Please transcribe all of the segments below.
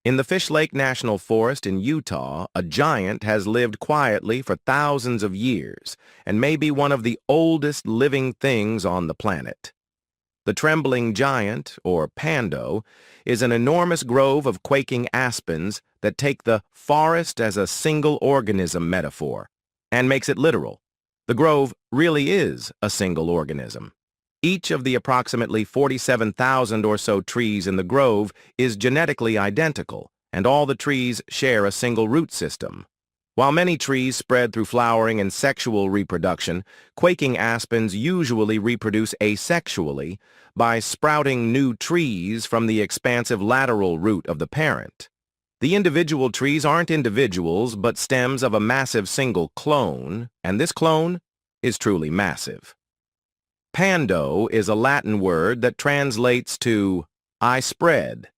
In the Fishlake National Forest in Utah, a giant has lived quietly for thousands of years and may be one of the oldest living things on the planet. The Trembling Giant, or Pando, is an enormous grove of quaking aspens that take the forest as a single organism metaphor and makes it literal. The grove really is a single organism. Each of the approximately 47,000 or so trees in the grove is genetically identical, and all the trees share a single root system. While many trees spread through flowering and sexual reproduction, quaking aspens usually reproduce asexually by sprouting new trees from the expansive lateral root of the parent. The individual trees aren't individuals, but stems of a massive single clone, and this clone is truly massive. Pando is a Latin word that translates to "I spread."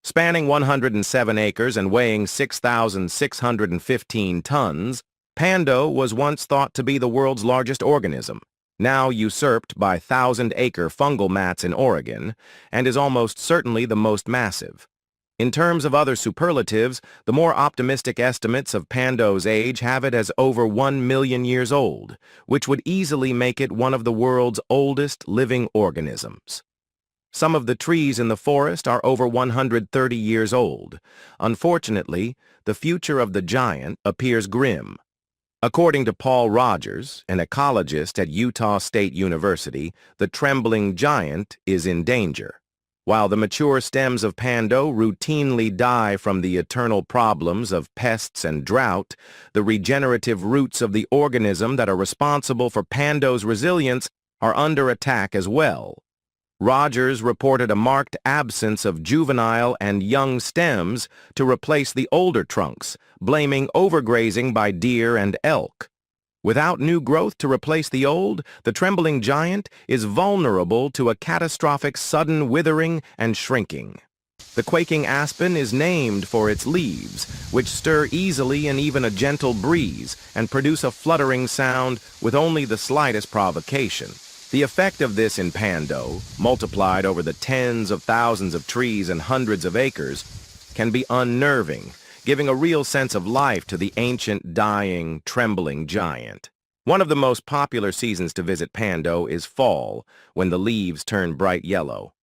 Spanning 107 acres and weighing 6,615 tons, Pando was once thought to be the world's largest organism, now usurped by thousand-acre fungal mats in Oregon, and is almost certainly the most massive. In terms of other superlatives, the more optimistic estimates of Pando's age have it as over 1 million years old, which would easily make it one of the world's oldest living organisms. Some of the trees in the forest are over 130 years old. Unfortunately, the future of the giant appears grim. According to Paul Rogers, an ecologist at Utah State University, the Trembling Giant is in danger. While the mature stems of Pando routinely die from the eternal problems of pests and drought, the regenerative roots of the organism that are responsible for Pando's resilience are under attack as well. Rogers reported a marked absence of juvenile and young stems to replace the older trunks, blaming overgrazing by deer and elk. Without new growth to replace the old, the Trembling Giant is vulnerable to a catastrophic sudden withering and shrinking. The quaking aspen is named for its leaves, which stir easily in even a gentle breeze and produce a fluttering sound with only the slightest provocation. The effect of this in Pando, multiplied over the tens of thousands of trees and hundreds of acres, can be unnerving, giving a real sense of life to the ancient, dying, trembling giant. One of the most popular seasons to visit Pando is fall, when the leaves turn bright yellow.